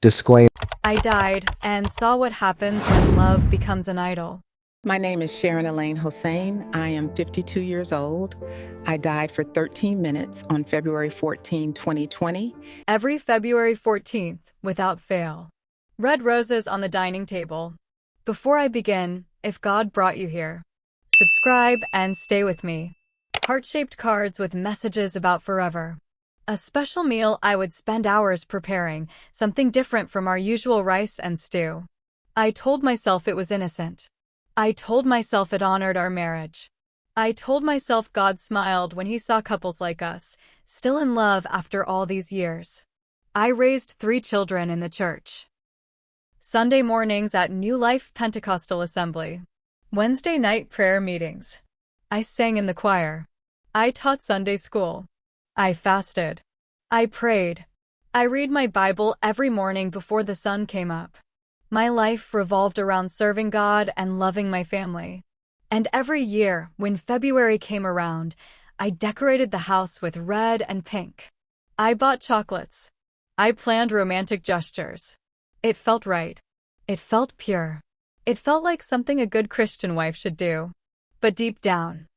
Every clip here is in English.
Disclaimer. I died and saw what happens when love becomes an idol. My name is Sharon Elaine Hossein. I am 52 years old. I died for 13 minutes on February 14, 2020. Every February 14th, without fail. Red roses on the dining table. Before I begin, if God brought you here, subscribe and stay with me. Heart-shaped cards with messages about forever. A special meal I would spend hours preparing, something different from our usual rice and stew. I told myself it was innocent. I told myself it honored our marriage. I told myself God smiled when he saw couples like us, still in love after all these years. I raised 3 children in the church. Sunday mornings at New Life Pentecostal Assembly. Wednesday night prayer meetings. I sang in the choir. I taught Sunday school. I fasted. I prayed. I read my Bible every morning before the sun came up. My life revolved around serving God and loving my family. And every year, when February came around, I decorated the house with red and pink. I bought chocolates. I planned romantic gestures. It felt right. It felt pure. It felt like something a good Christian wife should do. But deep down,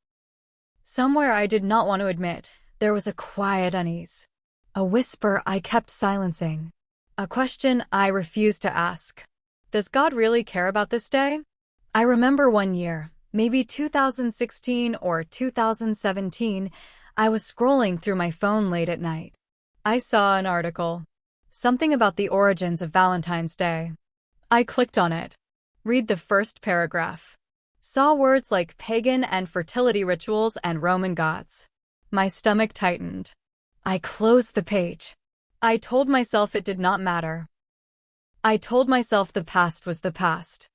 somewhere I did not want to admit, there was a quiet unease. A whisper I kept silencing. A question I refused to ask. Does God really care about this day? I remember one year, maybe 2016 or 2017, I was scrolling through my phone late at night. I saw an article. Something about the origins of Valentine's Day. I clicked on it. Read the first paragraph. Saw words like pagan and fertility rituals and Roman gods. My stomach tightened. I closed the page. I told myself it did not matter. I told myself the past was the past.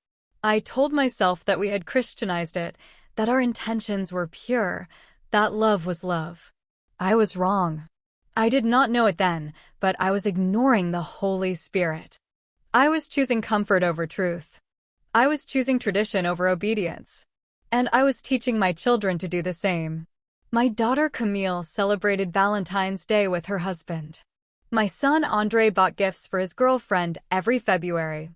I told myself that we had Christianized it, that our intentions were pure, that love was love. I was wrong. I did not know it then, but I was ignoring the Holy Spirit. I was choosing comfort over truth. I was choosing tradition over obedience. And I was teaching my children to do the same. My daughter Camille celebrated Valentine's Day with her husband. My son Andre bought gifts for his girlfriend every February.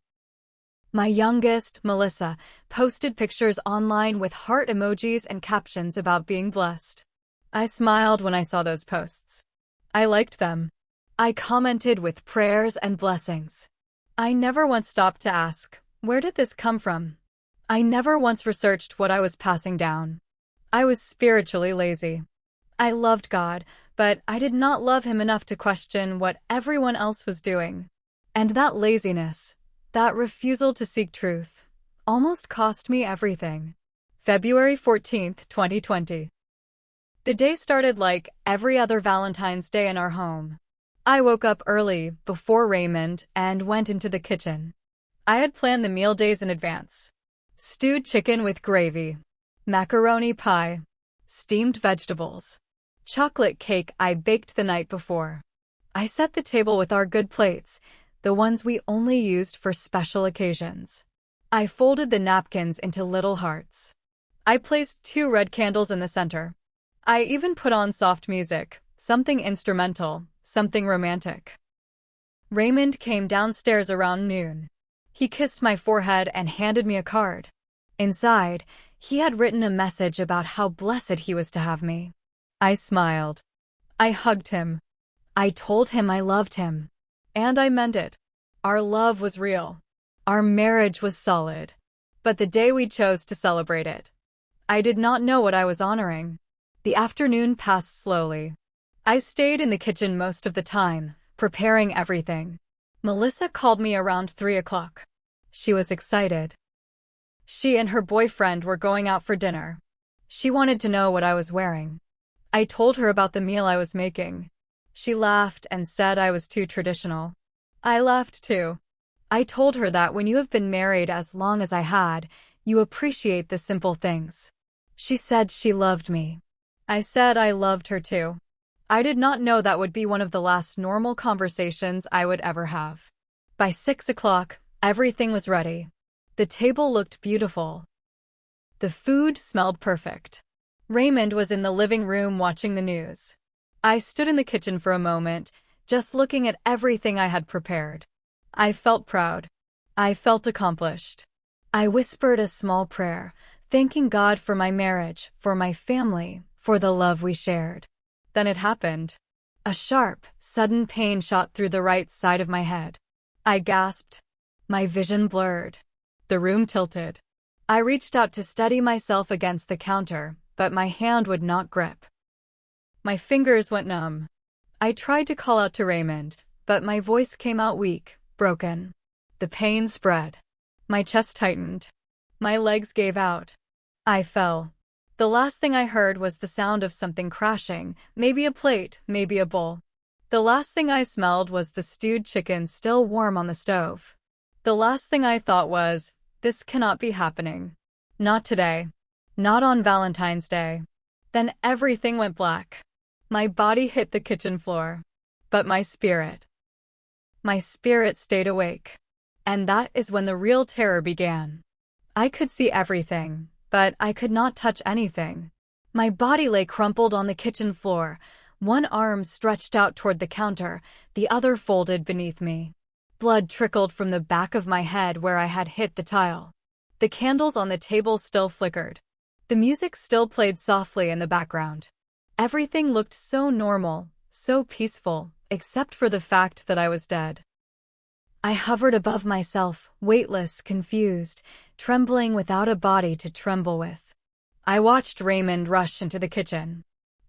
My youngest, Melissa, posted pictures online with heart emojis and captions about being blessed. I smiled when I saw those posts. I liked them. I commented with prayers and blessings. I never once stopped to ask, where did this come from? I never once researched what I was passing down. I was spiritually lazy. I loved God, but I did not love him enough to question what everyone else was doing. And that laziness, that refusal to seek truth, almost cost me everything. February 14th, 2020. The day started like every other Valentine's Day in our home. I woke up early, before Raymond, and went into the kitchen. I had planned the meal days in advance. Stewed chicken with gravy. Macaroni pie. Steamed vegetables. Chocolate cake I baked the night before. I set the table with our good plates, the ones we only used for special occasions. I folded the napkins into little hearts. I placed 2 red candles in the center. I even put on soft music, something instrumental, something romantic. Raymond came downstairs around noon. He kissed my forehead and handed me a card. Inside, he had written a message about how blessed he was to have me. I smiled. I hugged him. I told him I loved him. And I meant it. Our love was real. Our marriage was solid. But the day we chose to celebrate it, I did not know what I was honoring. The afternoon passed slowly. I stayed in the kitchen most of the time, preparing everything. Melissa called me around 3 o'clock. She was excited. She and her boyfriend were going out for dinner. She wanted to know what I was wearing. I told her about the meal I was making. She laughed and said I was too traditional. I laughed too. I told her that when you have been married as long as I had, you appreciate the simple things. She said she loved me. I said I loved her too. I did not know that would be one of the last normal conversations I would ever have. By 6 o'clock, everything was ready. The table looked beautiful. The food smelled perfect. Raymond was in the living room watching the news. I stood in the kitchen for a moment, just looking at everything I had prepared. I felt proud. I felt accomplished. I whispered a small prayer, thanking God for my marriage, for my family, for the love we shared. Then it happened. A sharp, sudden pain shot through the right side of my head. I gasped. My vision blurred. The room tilted. I reached out to steady myself against the counter, but my hand would not grip. My fingers went numb. I tried to call out to Raymond, but my voice came out weak, broken. The pain spread. My chest tightened. My legs gave out. I fell. The last thing I heard was the sound of something crashing, maybe a plate, maybe a bowl. The last thing I smelled was the stewed chicken still warm on the stove. The last thing I thought was, this cannot be happening. Not today. Not on Valentine's Day. Then everything went black. My body hit the kitchen floor. But my spirit stayed awake. And that is when the real terror began. I could see everything, but I could not touch anything. My body lay crumpled on the kitchen floor, one arm stretched out toward the counter, the other folded beneath me. Blood trickled from the back of my head where I had hit the tile. The candles on the table still flickered. The music still played softly in the background. Everything looked so normal, so peaceful, except for the fact that I was dead. I hovered above myself, weightless, confused, trembling without a body to tremble with. I watched Raymond rush into the kitchen.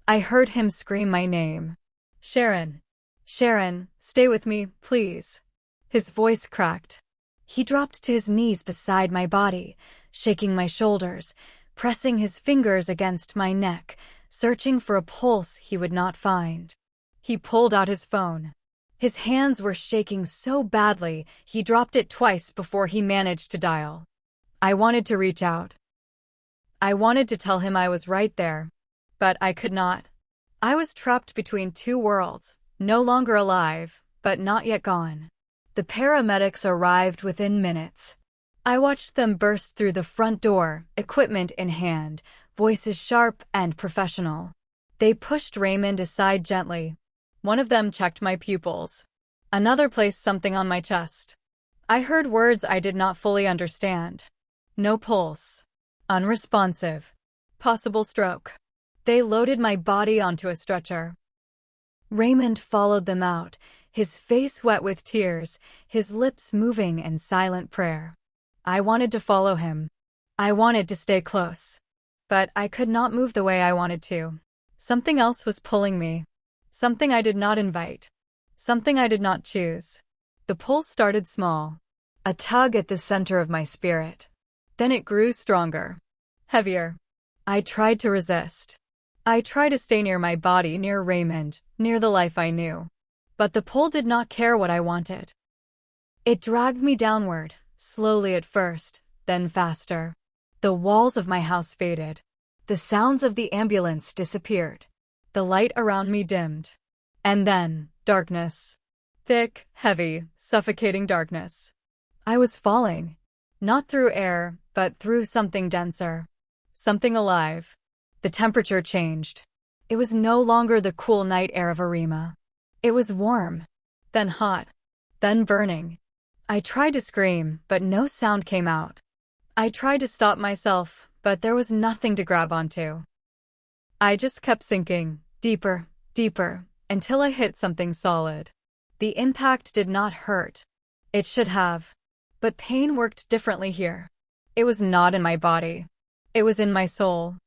I heard him scream my name. Sharon. Sharon, stay with me, please. His voice cracked. He dropped to his knees beside my body, shaking my shoulders, pressing his fingers against my neck, searching for a pulse he would not find. He pulled out his phone. His hands were shaking so badly, he dropped it twice before he managed to dial. I wanted to reach out. I wanted to tell him I was right there, but I could not. I was trapped between two worlds, no longer alive, but not yet gone. The paramedics arrived within minutes. I watched them burst through the front door, equipment in hand, voices sharp and professional. They pushed Raymond aside gently. One of them checked my pupils. Another placed something on my chest. I heard words I did not fully understand. No pulse. Unresponsive. Possible stroke. They loaded my body onto a stretcher. Raymond followed them out, his face wet with tears, his lips moving in silent prayer. I wanted to follow him. I wanted to stay close. But I could not move the way I wanted to. Something else was pulling me. Something I did not invite. Something I did not choose. The pull started small. A tug at the center of my spirit. Then it grew stronger. Heavier. I tried to resist. I tried to stay near my body, near Raymond, near the life I knew. But the pull did not care what I wanted. It dragged me downward, slowly at first, then faster. The walls of my house faded. The sounds of the ambulance disappeared. The light around me dimmed. And then, darkness. Thick, heavy, suffocating darkness. I was falling. Not through air, but through something denser. Something alive. The temperature changed. It was no longer the cool night air of Arima. It was warm. Then hot. Then burning. I tried to scream, but no sound came out. I tried to stop myself, but there was nothing to grab onto. I just kept sinking, deeper, deeper, until I hit something solid. The impact did not hurt. It should have. But pain worked differently here. It was not in my body. It was in my soul.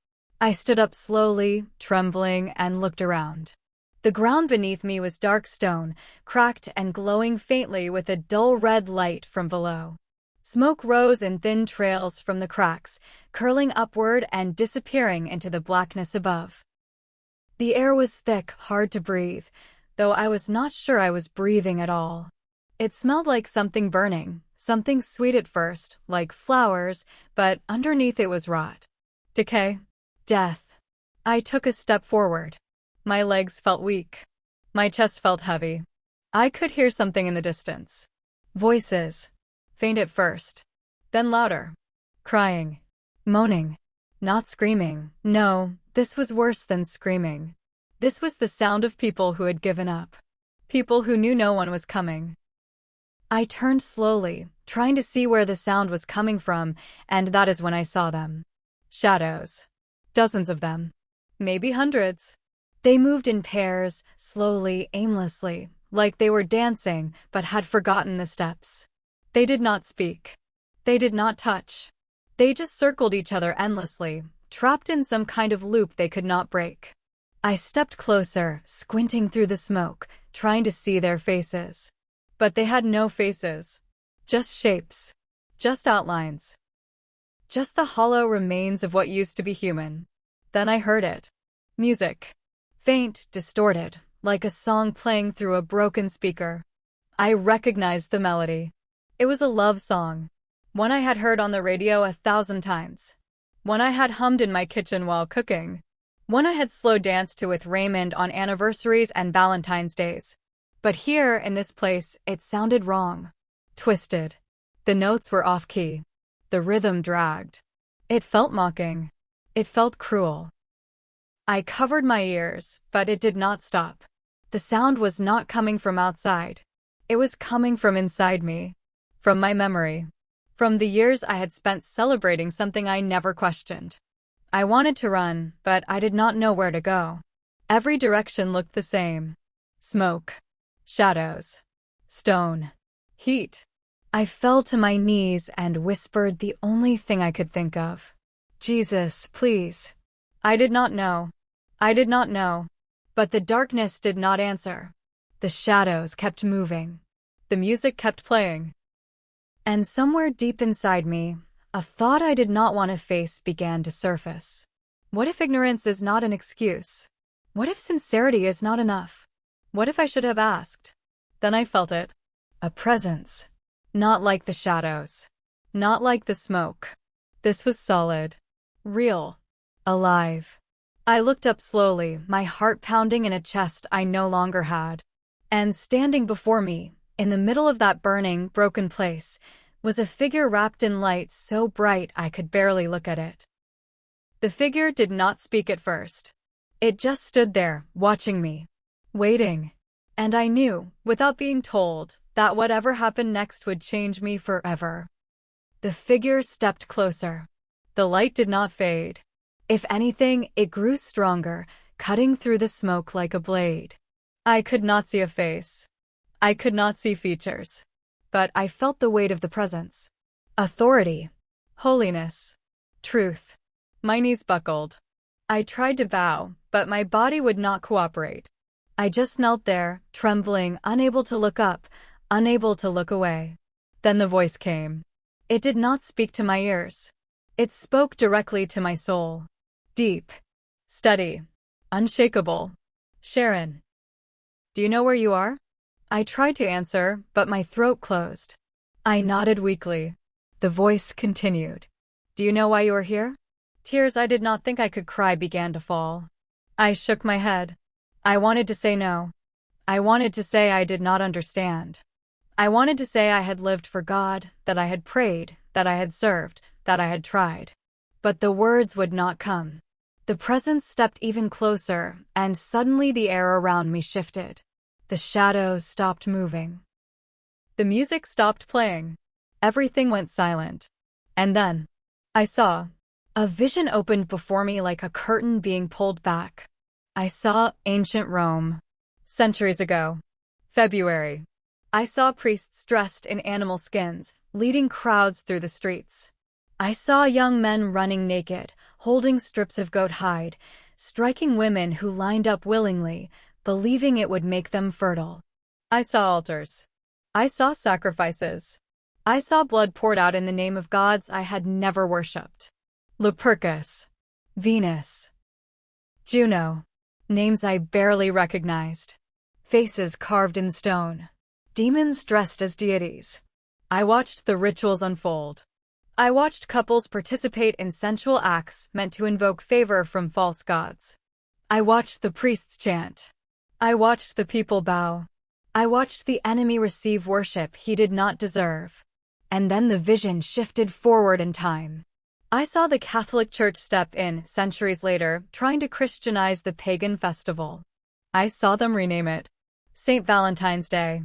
I stood up slowly, trembling, and looked around. The ground beneath me was dark stone, cracked and glowing faintly with a dull red light from below. Smoke rose in thin trails from the cracks, curling upward and disappearing into the blackness above. The air was thick, hard to breathe, though I was not sure I was breathing at all. It smelled like something burning, something sweet at first, like flowers, but underneath it was rot. Decay. Death. I took a step forward. My legs felt weak. My chest felt heavy. I could hear something in the distance. Voices. Faint at first. Then louder. Crying. Moaning. Not screaming. No, this was worse than screaming. This was the sound of people who had given up. People who knew no one was coming. I turned slowly, trying to see where the sound was coming from, and that is when I saw them. Shadows. Dozens of them. Maybe hundreds. They moved in pairs, slowly, aimlessly, like they were dancing but had forgotten the steps. They did not speak. They did not touch. They just circled each other endlessly, trapped in some kind of loop they could not break. I stepped closer, squinting through the smoke, trying to see their faces. But they had no faces. Just shapes. Just outlines. Just the hollow remains of what used to be human. Then I heard it. Music. Faint, distorted, like a song playing through a broken speaker. I recognized the melody. It was a love song. One I had heard on the radio 1,000 times. One I had hummed in my kitchen while cooking. One I had slow danced to with Raymond on anniversaries and Valentine's days. But here, in this place, it sounded wrong. Twisted. The notes were off-key. The rhythm dragged. It felt mocking. It felt cruel. I covered my ears, but it did not stop. The sound was not coming from outside. It was coming from inside me. From my memory. From the years I had spent celebrating something I never questioned. I wanted to run, but I did not know where to go. Every direction looked the same. Smoke. Shadows. Stone. Heat. I fell to my knees and whispered the only thing I could think of. Jesus, please. I did not know. I did not know. But the darkness did not answer. The shadows kept moving. The music kept playing. And somewhere deep inside me, a thought I did not want to face began to surface. What if ignorance is not an excuse? What if sincerity is not enough? What if I should have asked? Then I felt it. A presence. Not like the shadows. Not like the smoke. This was solid. Real. Alive. I looked up slowly, my heart pounding in a chest I no longer had. And standing before me, in the middle of that burning, broken place, was a figure wrapped in light so bright I could barely look at it. The figure did not speak at first. It just stood there, watching me. Waiting. And I knew, without being told, that whatever happened next would change me forever. The figure stepped closer. The light did not fade. If anything, it grew stronger, cutting through the smoke like a blade. I could not see a face. I could not see features. But I felt the weight of the presence. Authority. Holiness. Truth. My knees buckled. I tried to bow, but my body would not cooperate. I just knelt there, trembling, unable to look up, unable to look away. Then the voice came. It did not speak to my ears. It spoke directly to my soul. Deep. Steady. Unshakable. Sharon. Do you know where you are? I tried to answer, but my throat closed. I nodded weakly. The voice continued. Do you know why you are here? Tears I did not think I could cry began to fall. I shook my head. I wanted to say no. I wanted to say I did not understand. I wanted to say I had lived for God, that I had prayed, that I had served, that I had tried. But the words would not come. The presence stepped even closer, and suddenly the air around me shifted. The shadows stopped moving. The music stopped playing. Everything went silent. And then, I saw. A vision opened before me like a curtain being pulled back. I saw ancient Rome. Centuries ago. February. I saw priests dressed in animal skins, leading crowds through the streets. I saw young men running naked, holding strips of goat hide, striking women who lined up willingly, believing it would make them fertile. I saw altars. I saw sacrifices. I saw blood poured out in the name of gods I had never worshipped. Lupercus. Venus. Juno. Names I barely recognized. Faces carved in stone. Demons dressed as deities. I watched the rituals unfold. I watched couples participate in sensual acts meant to invoke favor from false gods. I watched the priests chant. I watched the people bow. I watched the enemy receive worship he did not deserve. And then the vision shifted forward in time. I saw the Catholic Church step in, centuries later, trying to Christianize the pagan festival. I saw them rename it St. Valentine's Day.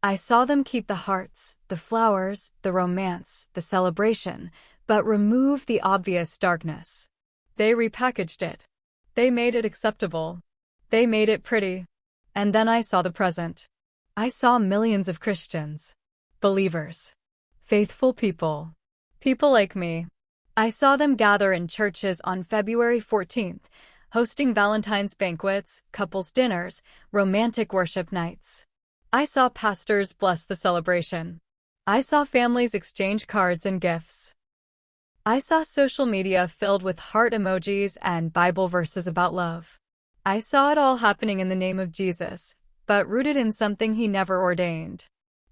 I saw them keep the hearts, the flowers, the romance, the celebration, but remove the obvious darkness. They repackaged it. They made it acceptable. They made it pretty. And then I saw the present. I saw millions of Christians, believers, faithful people, people like me. I saw them gather in churches on February 14th, hosting Valentine's banquets, couples dinners, romantic worship nights. I saw pastors bless the celebration. I saw families exchange cards and gifts. I saw social media filled with heart emojis and Bible verses about love. I saw it all happening in the name of Jesus, but rooted in something he never ordained.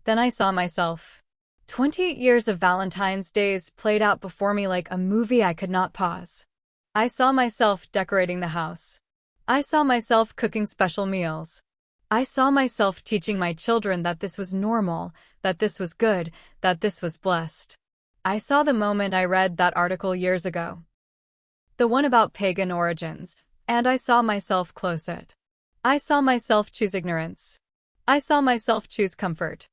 Then I saw myself. 28 years of Valentine's days played out before me like a movie I could not pause. I saw myself decorating the house. I saw myself cooking special meals. I saw myself teaching my children that this was normal, that this was good, that this was blessed. I saw the moment I read that article years ago. The one about pagan origins, and I saw myself close it. I saw myself choose ignorance. I saw myself choose comfort.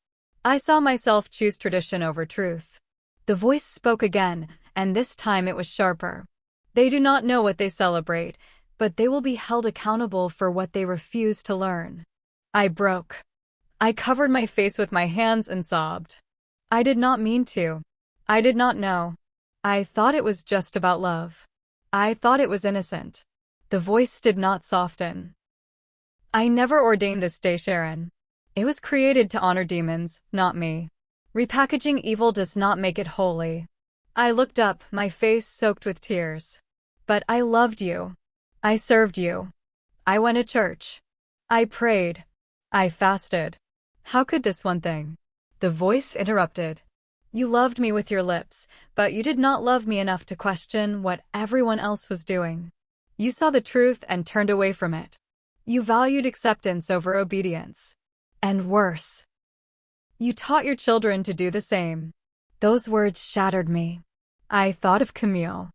I saw myself choose tradition over truth. The voice spoke again, and this time it was sharper. They do not know what they celebrate, but they will be held accountable for what they refuse to learn. I broke. I covered my face with my hands and sobbed. I did not mean to. I did not know. I thought it was just about love. I thought it was innocent. The voice did not soften. I never ordained this day, Sharon. It was created to honor demons, not me. Repackaging evil does not make it holy. I looked up, my face soaked with tears. But I loved you. I served you. I went to church. I prayed. I fasted. How could this one thing? The voice interrupted. You loved me with your lips, but you did not love me enough to question what everyone else was doing. You saw the truth and turned away from it. You valued acceptance over obedience. And worse, you taught your children to do the same. Those words shattered me. I thought of Camille.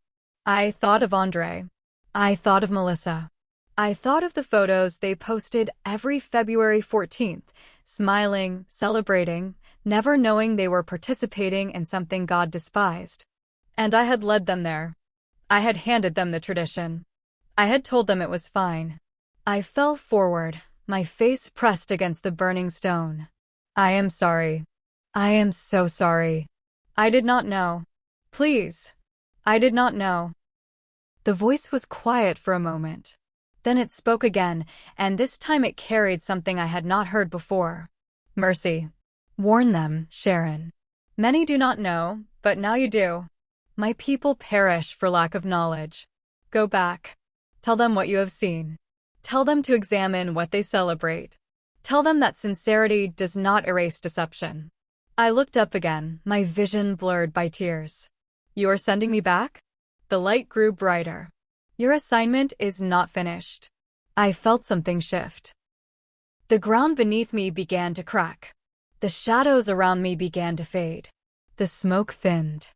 I thought of Andre. I thought of Melissa. I thought of the photos they posted every February 14th, smiling, celebrating, never knowing they were participating in something God despised. And I had led them there. I had handed them the tradition. I had told them it was fine. I fell forward, my face pressed against the burning stone. I am sorry. I am so sorry. I did not know. Please. I did not know. The voice was quiet for a moment. Then it spoke again, and this time it carried something I had not heard before. Mercy. Warn them, Sharon. Many do not know, but now you do. My people perish for lack of knowledge. Go back. Tell them what you have seen. Tell them to examine what they celebrate. Tell them that sincerity does not erase deception. I looked up again, my vision blurred by tears. You are sending me back? The light grew brighter. Your assignment is not finished. I felt something shift. The ground beneath me began to crack. The shadows around me began to fade. The smoke thinned.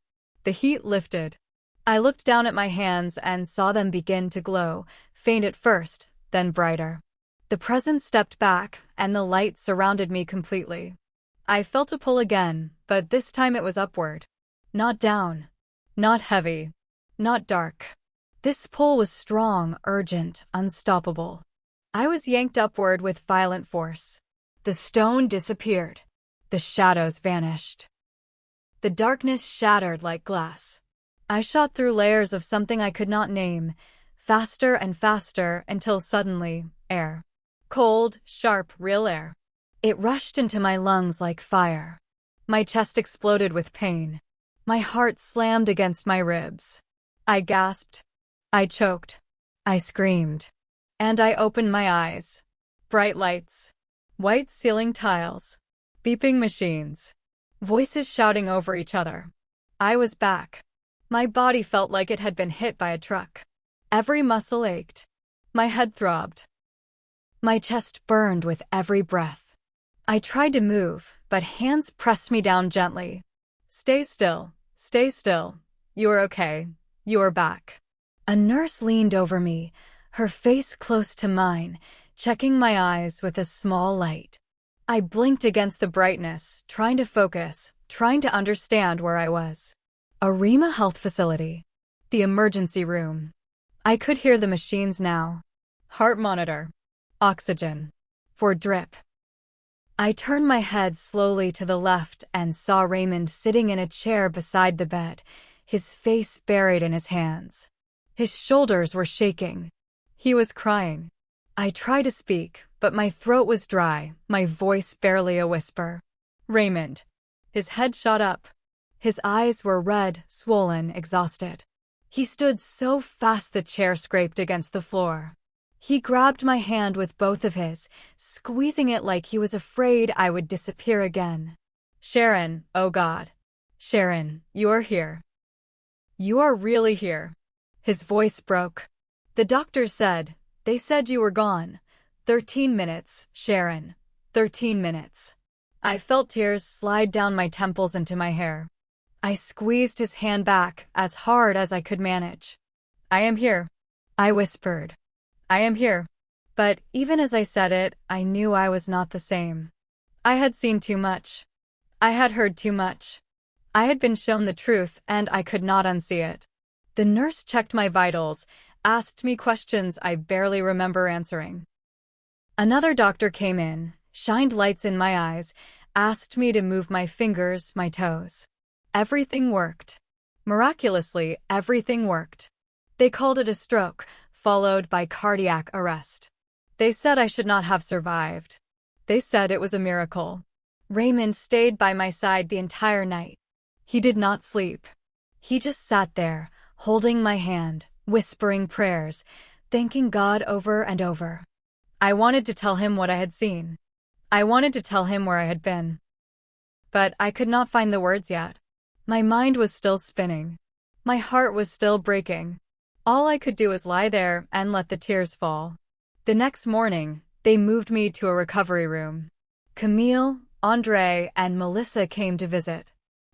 The heat lifted. I looked down at my hands and saw them begin to glow, faint at first, then brighter. The presence stepped back, and the light surrounded me completely. I felt a pull again, but this time it was upward. Not down. Not heavy. Not dark. This pull was strong, urgent, unstoppable. I was yanked upward with violent force. The stone disappeared. The shadows vanished. The darkness shattered like glass. I shot through layers of something I could not name, faster and faster until suddenly, air. Cold, sharp, real air. It rushed into my lungs like fire. My chest exploded with pain. My heart slammed against my ribs. I gasped. I choked. I screamed. And I opened my eyes. Bright lights. White ceiling tiles. Beeping machines. Voices shouting over each other. I was back. My body felt like it had been hit by a truck. Every muscle ached. My head throbbed. My chest burned with every breath. I tried to move, but hands pressed me down gently. Stay still. Stay still. You are okay. You are back. A nurse leaned over me, her face close to mine, checking my eyes with a small light. I blinked against the brightness, trying to focus, trying to understand where I was. Arima Health Facility. The emergency room. I could hear the machines now. Heart monitor. Oxygen. For drip. I turned my head slowly to the left and saw Raymond sitting in a chair beside the bed, his face buried in his hands. His shoulders were shaking. He was crying. I tried to speak, but my throat was dry, my voice barely a whisper. Raymond. His head shot up. His eyes were red, swollen, exhausted. He stood so fast the chair scraped against the floor. He grabbed my hand with both of his, squeezing it like he was afraid I would disappear again. Sharon, oh God. Sharon, you are here. You are really here. His voice broke. The doctors said, they said you were gone. 13 minutes, Sharon. 13 minutes. I felt tears slide down my temples into my hair. I squeezed his hand back as hard as I could manage. I am here. I whispered. I am here. But even as I said it, I knew I was not the same. I had seen too much. I had heard too much. I had been shown the truth, and I could not unsee it. The nurse checked my vitals, asked me questions I barely remember answering. Another doctor came in, shined lights in my eyes, asked me to move my fingers, my toes. Everything worked. Miraculously, everything worked. They called it a stroke, followed by cardiac arrest. They said I should not have survived. They said it was a miracle. Raymond stayed by my side the entire night. He did not sleep. He just sat there, holding my hand, whispering prayers, thanking God over and over. I wanted to tell him what I had seen. I wanted to tell him where I had been. But I could not find the words yet. My mind was still spinning. My heart was still breaking. All I could do was lie there and let the tears fall. The next morning, they moved me to a recovery room. Camille, Andre, and Melissa came to visit.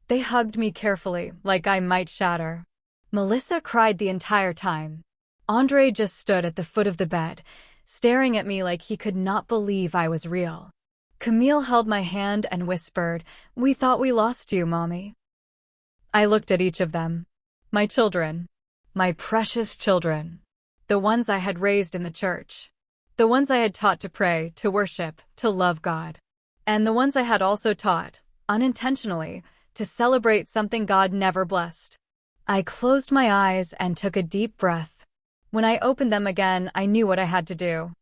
They hugged me carefully, like I might shatter. Melissa cried the entire time. Andre just stood at the foot of the bed, staring at me like he could not believe I was real. Camille held my hand and whispered, "We thought we lost you, Mommy." I looked at each of them. My children. My precious children. The ones I had raised in the church. The ones I had taught to pray, to worship, to love God. And the ones I had also taught, unintentionally, to celebrate something God never blessed. I closed my eyes and took a deep breath. When I opened them again, I knew what I had to do.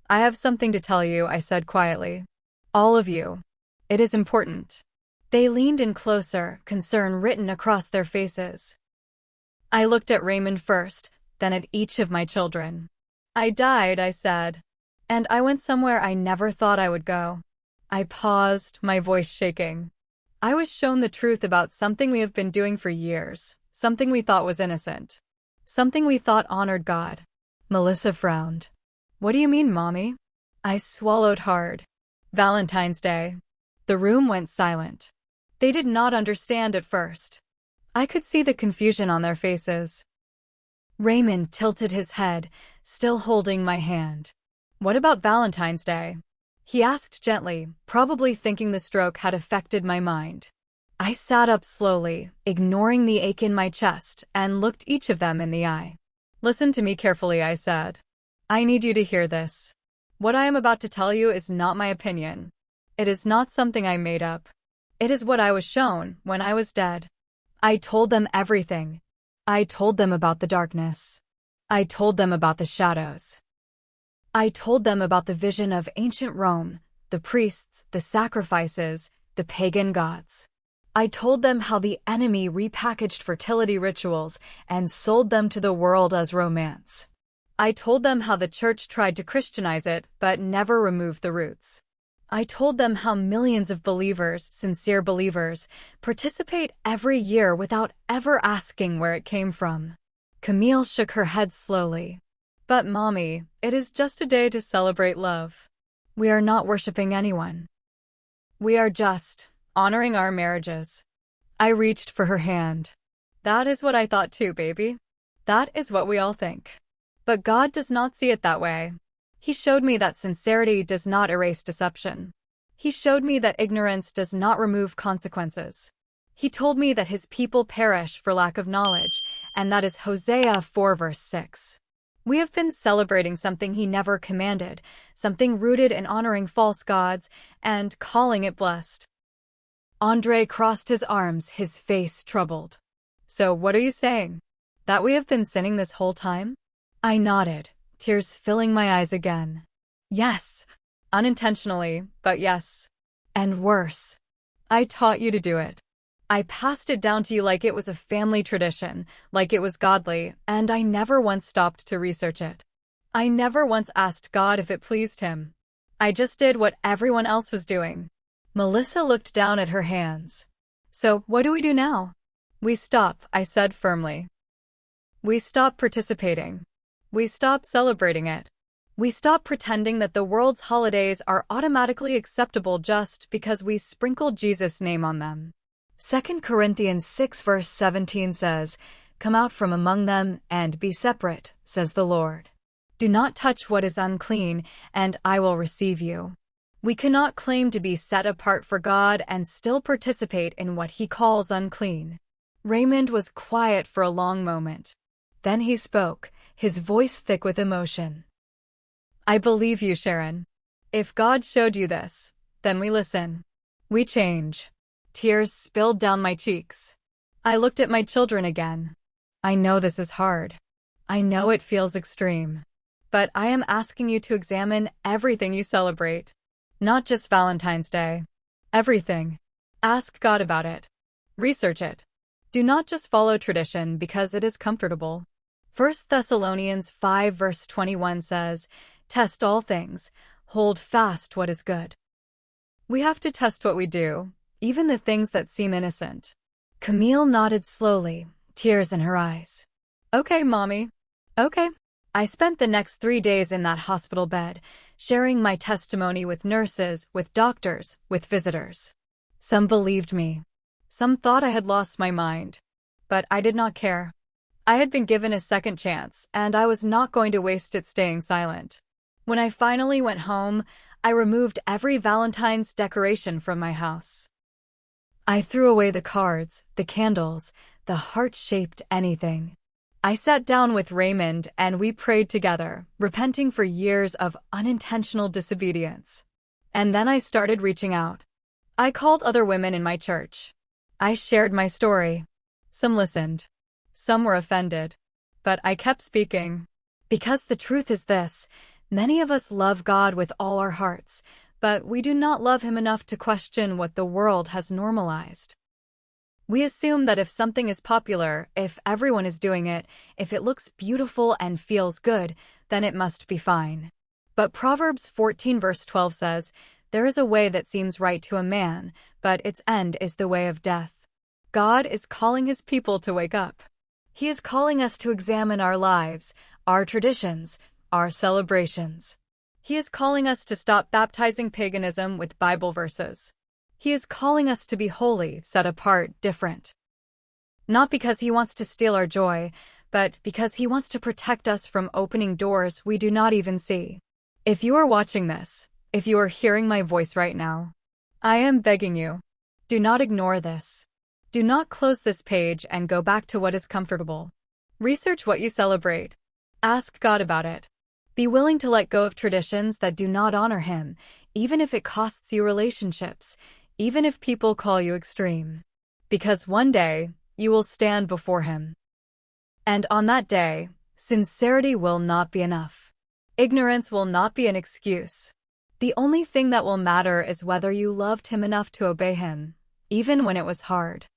I have something to tell you, I said quietly. All of you. It is important. They leaned in closer, concern written across their faces. I looked at Raymond first, then at each of my children. I died, I said. And I went somewhere I never thought I would go. I paused, my voice shaking. I was shown the truth about something we have been doing for years, something we thought was innocent, something we thought honored God. Melissa frowned. What do you mean, Mommy? I swallowed hard. Valentine's Day. The room went silent. They did not understand at first. I could see the confusion on their faces. Raymond tilted his head, still holding my hand. What about Valentine's Day? He asked gently, probably thinking the stroke had affected my mind. I sat up slowly, ignoring the ache in my chest, and looked each of them in the eye. Listen to me carefully, I said. I need you to hear this. What I am about to tell you is not my opinion. It is not something I made up. It is what I was shown when I was dead. I told them everything. I told them about the darkness. I told them about the shadows. I told them about the vision of ancient Rome, the priests, the sacrifices, the pagan gods. I told them how the enemy repackaged fertility rituals and sold them to the world as romance. I told them how the church tried to Christianize it but never removed the roots. I told them how millions of believers, sincere believers, participate every year without ever asking where it came from. Camille shook her head slowly. But Mommy, it is just a day to celebrate love. We are not worshiping anyone. We are just honoring our marriages. I reached for her hand. That is what I thought too, baby. That is what we all think. But God does not see it that way. He showed me that sincerity does not erase deception. He showed me that ignorance does not remove consequences. He told me that his people perish for lack of knowledge, and that is Hosea 4 verse 6. We have been celebrating something he never commanded, something rooted in honoring false gods and calling it blessed. Andre crossed his arms, his face troubled. So what are you saying? That we have been sinning this whole time? I nodded, tears filling my eyes again. Yes. Unintentionally, but yes. And worse. I taught you to do it. I passed it down to you like it was a family tradition, like it was godly, and I never once stopped to research it. I never once asked God if it pleased him. I just did what everyone else was doing. Melissa looked down at her hands. So, what do we do now? We stop, I said firmly. We stop participating. We stop celebrating it. We stop pretending that the world's holidays are automatically acceptable just because we sprinkle Jesus' name on them. 2 Corinthians 6 verse 17 says, "Come out from among them and be separate, says the Lord. Do not touch what is unclean, and I will receive you." We cannot claim to be set apart for God and still participate in what he calls unclean. Raymond was quiet for a long moment. Then he spoke, his voice thick with emotion. I believe you, Sharon. If God showed you this, then we listen. We change. Tears spilled down my cheeks. I looked at my children again. I know this is hard. I know it feels extreme. But I am asking you to examine everything you celebrate. Not just Valentine's Day. Everything. Ask God about it. Research it. Do not just follow tradition because it is comfortable. 1 Thessalonians 5 verse 21 says, "Test all things, hold fast what is good." We have to test what we do, even the things that seem innocent. Camille nodded slowly, tears in her eyes. Okay, Mommy. Okay. I spent the next 3 days in that hospital bed, sharing my testimony with nurses, with doctors, with visitors. Some believed me. Some thought I had lost my mind. But I did not care. I had been given a second chance, and I was not going to waste it staying silent. When I finally went home, I removed every Valentine's decoration from my house. I threw away the cards, the candles, the heart-shaped anything. I sat down with Raymond and we prayed together, repenting for years of unintentional disobedience. And then I started reaching out. I called other women in my church. I shared my story. Some listened. Some were offended. But I kept speaking. Because the truth is this, many of us love God with all our hearts, but we do not love him enough to question what the world has normalized. We assume that if something is popular, if everyone is doing it, if it looks beautiful and feels good, then it must be fine. But Proverbs 14 verse 12 says, "There is a way that seems right to a man, but its end is the way of death." God is calling his people to wake up. He is calling us to examine our lives, our traditions, our celebrations. He is calling us to stop baptizing paganism with Bible verses. He is calling us to be holy, set apart, different. Not because he wants to steal our joy, but because he wants to protect us from opening doors we do not even see. If you are watching this, if you are hearing my voice right now, I am begging you, do not ignore this. Do not close this page and go back to what is comfortable. Research what you celebrate. Ask God about it. Be willing to let go of traditions that do not honor him, even if it costs you relationships, even if people call you extreme. Because one day, you will stand before him. And on that day, sincerity will not be enough. Ignorance will not be an excuse. The only thing that will matter is whether you loved him enough to obey him, even when it was hard.